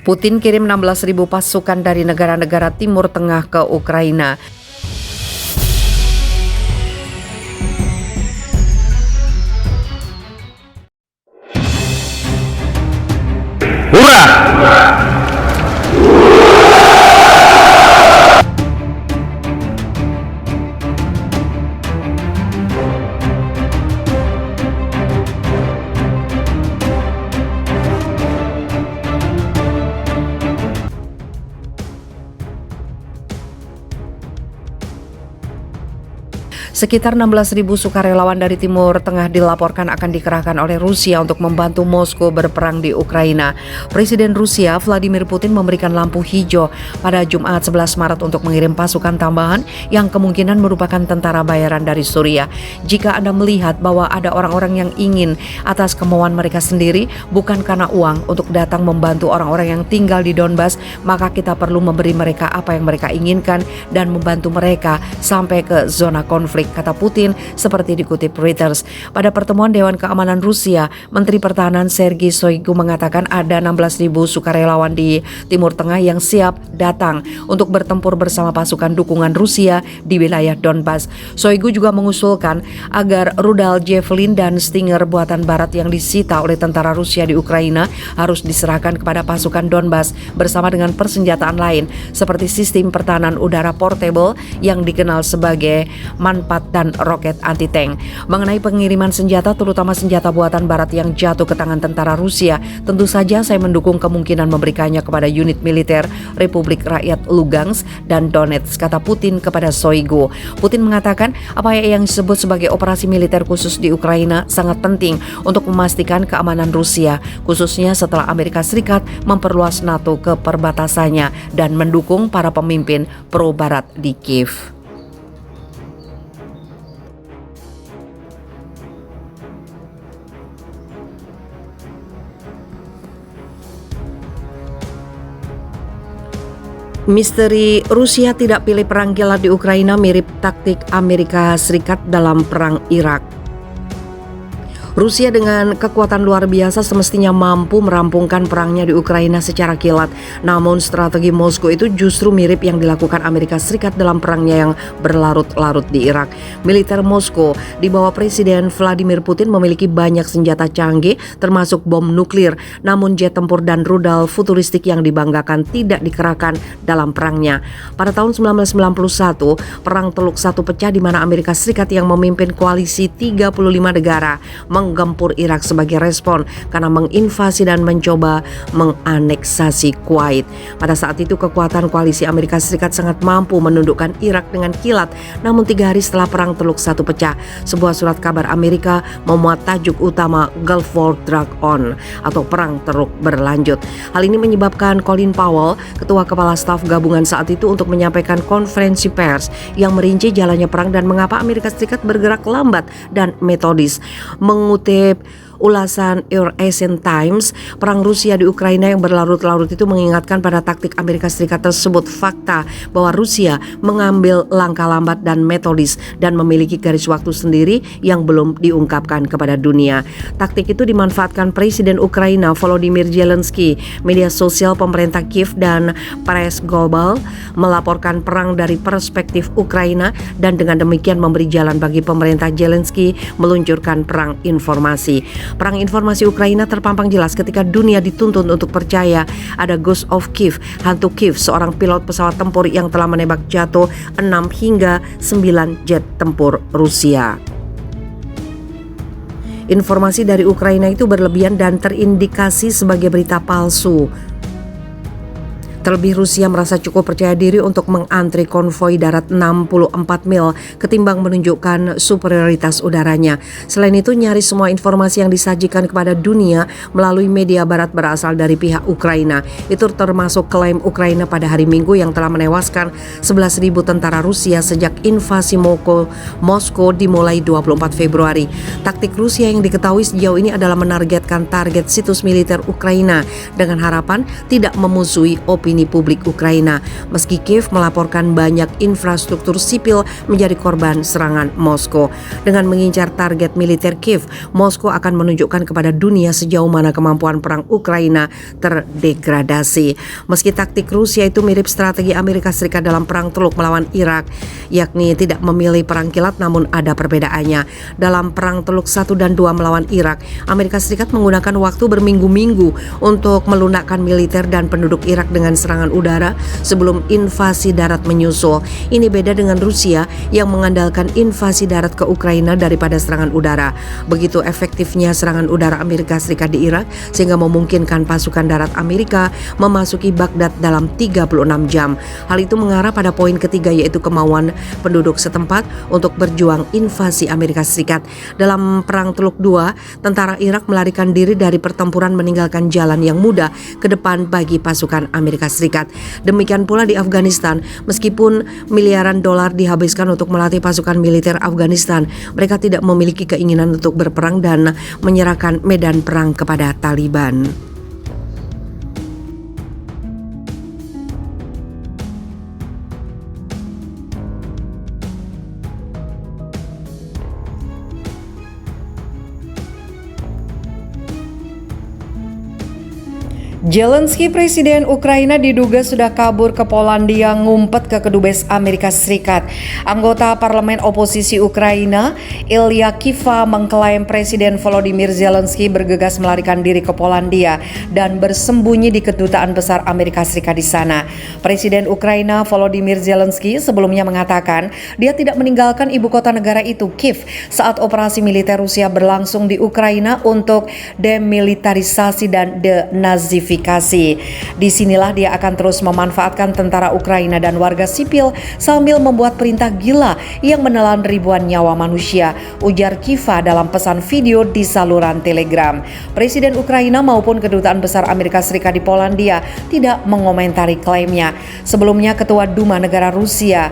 Putin kirim 16.000 pasukan dari negara-negara Timur Tengah ke Ukraina. Hurrah! Sekitar 16.000 sukarelawan dari Timur Tengah dilaporkan akan dikerahkan oleh Rusia untuk membantu Moskow berperang di Ukraina. Presiden Rusia Vladimir Putin memberikan lampu hijau pada Jumat 11 Maret untuk mengirim pasukan tambahan yang kemungkinan merupakan tentara bayaran dari Suriah. Jika Anda melihat bahwa ada orang-orang yang ingin atas kemauan mereka sendiri, bukan karena uang, untuk datang membantu orang-orang yang tinggal di Donbas, maka kita perlu memberi mereka apa yang mereka inginkan dan membantu mereka sampai ke zona konflik, kata Putin seperti dikutip Reuters. Pada pertemuan Dewan Keamanan Rusia, Menteri Pertahanan Sergei Shoigu mengatakan ada 16.000 sukarelawan di Timur Tengah yang siap datang untuk bertempur bersama pasukan dukungan Rusia di wilayah Donbas. Shoigu juga mengusulkan agar rudal Javelin dan Stinger buatan Barat yang disita oleh tentara Rusia di Ukraina harus diserahkan kepada pasukan Donbas bersama dengan persenjataan lain seperti sistem pertahanan udara portable yang dikenal sebagai Manpat dan roket anti-tank. Mengenai pengiriman senjata, terutama senjata buatan Barat yang jatuh ke tangan tentara Rusia, tentu saja saya mendukung kemungkinan memberikannya kepada unit militer Republik Rakyat Lugansk dan Donetsk, kata Putin kepada Shoigu. Putin mengatakan apa yang disebut sebagai operasi militer khusus di Ukraina sangat penting untuk memastikan keamanan Rusia, khususnya setelah Amerika Serikat memperluas NATO ke perbatasannya dan mendukung para pemimpin pro-Barat di Kiev. Misteri Rusia tidak pilih perang kilat di Ukraina mirip taktik Amerika Serikat dalam perang Irak. Rusia dengan kekuatan luar biasa semestinya mampu merampungkan perangnya di Ukraina secara kilat. Namun strategi Moskow itu justru mirip yang dilakukan Amerika Serikat dalam perangnya yang berlarut-larut di Irak. Militer Moskow di bawah Presiden Vladimir Putin memiliki banyak senjata canggih termasuk bom nuklir. Namun jet tempur dan rudal futuristik yang dibanggakan tidak dikerahkan dalam perangnya. Pada tahun 1991, perang Teluk Satu pecah di mana Amerika Serikat yang memimpin koalisi 35 negara menggempur Irak sebagai respon karena menginvasi dan mencoba menganeksasi Kuwait. Pada saat itu kekuatan koalisi Amerika Serikat sangat mampu menundukkan Irak dengan kilat. Namun 3 hari setelah perang Teluk Satu pecah, sebuah surat kabar Amerika memuat tajuk utama Gulf War Drag On atau perang terus berlanjut. Hal ini menyebabkan Colin Powell, ketua kepala staf gabungan saat itu, untuk menyampaikan konferensi pers yang merinci jalannya perang dan mengapa Amerika Serikat bergerak lambat dan metodis. Mengutip ulasan Eurasian Times, perang Rusia di Ukraina yang berlarut-larut itu mengingatkan pada taktik Amerika Serikat tersebut. Fakta bahwa Rusia mengambil langkah lambat dan metodis dan memiliki garis waktu sendiri yang belum diungkapkan kepada dunia. Taktik itu dimanfaatkan Presiden Ukraina Volodymyr Zelensky. Media sosial pemerintah Kiev dan Press Global melaporkan perang dari perspektif Ukraina dan dengan demikian memberi jalan bagi pemerintah Zelensky meluncurkan perang informasi. Perang informasi Ukraina terpampang jelas ketika dunia dituntun untuk percaya ada Ghost of Kiev, hantu Kiev, seorang pilot pesawat tempur yang telah menembak jatuh 6 hingga 9 jet tempur Rusia. Informasi dari Ukraina itu berlebihan dan terindikasi sebagai berita palsu. Terlebih Rusia merasa cukup percaya diri untuk mengantri konvoi darat 64 mil ketimbang menunjukkan superioritas udaranya. Selain itu, nyaris semua informasi yang disajikan kepada dunia melalui media barat berasal dari pihak Ukraina. Itu termasuk klaim Ukraina pada hari Minggu yang telah menewaskan 11.000 tentara Rusia sejak invasi Moskow dimulai 24 Februari. Taktik Rusia yang diketahui sejauh ini adalah menargetkan target situs militer Ukraina dengan harapan tidak memusuhi opini opini publik Ukraina, meski Kiev melaporkan banyak infrastruktur sipil menjadi korban serangan Moskow. Dengan mengincar target militer Kiev, Moskow akan menunjukkan kepada dunia sejauh mana kemampuan perang Ukraina terdegradasi. Meski taktik Rusia itu mirip strategi Amerika Serikat dalam perang Teluk melawan Irak, yakni tidak memilih perang kilat, namun ada perbedaannya. Dalam perang Teluk 1 dan 2 melawan Irak, Amerika Serikat menggunakan waktu berminggu-minggu untuk melunakkan militer dan penduduk Irak dengan serangan udara sebelum invasi darat menyusul. Ini beda dengan Rusia yang mengandalkan invasi darat ke Ukraina daripada serangan udara. Begitu efektifnya serangan udara Amerika Serikat di Irak sehingga memungkinkan pasukan darat Amerika memasuki Baghdad dalam 36 jam. Hal itu mengarah pada poin ketiga, yaitu kemauan penduduk setempat untuk berjuang invasi Amerika Serikat. Dalam perang Teluk 2, tentara Irak melarikan diri dari pertempuran meninggalkan jalan yang mudah ke depan bagi pasukan Amerika Serikat. Demikian pula di Afghanistan, meskipun miliaran dolar dihabiskan untuk melatih pasukan militer Afghanistan, mereka tidak memiliki keinginan untuk berperang dan menyerahkan medan perang kepada Taliban. Zelensky, presiden Ukraina, diduga sudah kabur ke Polandia ngumpet ke kedubes Amerika Serikat. Anggota parlemen oposisi Ukraina, Ilya Kiva, mengklaim Presiden Volodymyr Zelensky bergegas melarikan diri ke Polandia dan bersembunyi di kedutaan besar Amerika Serikat di sana. Presiden Ukraina Volodymyr Zelensky sebelumnya mengatakan dia tidak meninggalkan ibu kota negara itu, Kiev, saat operasi militer Rusia berlangsung di Ukraina untuk demilitarisasi dan denazifikasi. Disinilah dia akan terus memanfaatkan tentara Ukraina dan warga sipil sambil membuat perintah gila yang menelan ribuan nyawa manusia, ujar Kiva dalam pesan video di saluran Telegram. Presiden Ukraina maupun Kedutaan Besar Amerika Serikat di Polandia tidak mengomentari klaimnya. Sebelumnya, Ketua Duma negara Rusia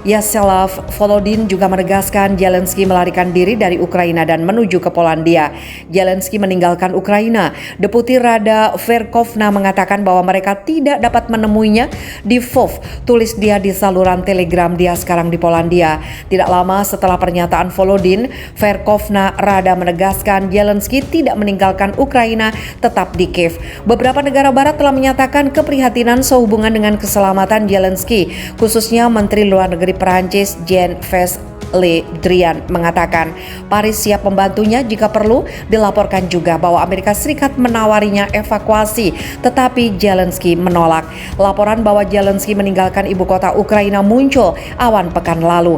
Yaroslav Volodin juga menegaskan Zelensky melarikan diri dari Ukraina dan menuju ke Polandia. Zelensky meninggalkan Ukraina. Deputi Rada Verkhovna mengatakan bahwa mereka tidak dapat menemuinya di Lvov. Tulis dia di saluran Telegram dia sekarang di Polandia. Tidak lama setelah pernyataan Volodin, Verkhovna Rada menegaskan Zelensky tidak meninggalkan Ukraina, tetap di Kiev. Beberapa negara barat telah menyatakan keprihatinan sehubungan dengan keselamatan Zelensky, khususnya Menteri Luar Negeri Perancis Jean-Yves Le Drian mengatakan Paris siap membantunya jika perlu. Dilaporkan juga bahwa Amerika Serikat menawarinya evakuasi, tetapi Zelensky menolak. Laporan bahwa Zelensky meninggalkan ibu kota Ukraina muncul awan pekan lalu.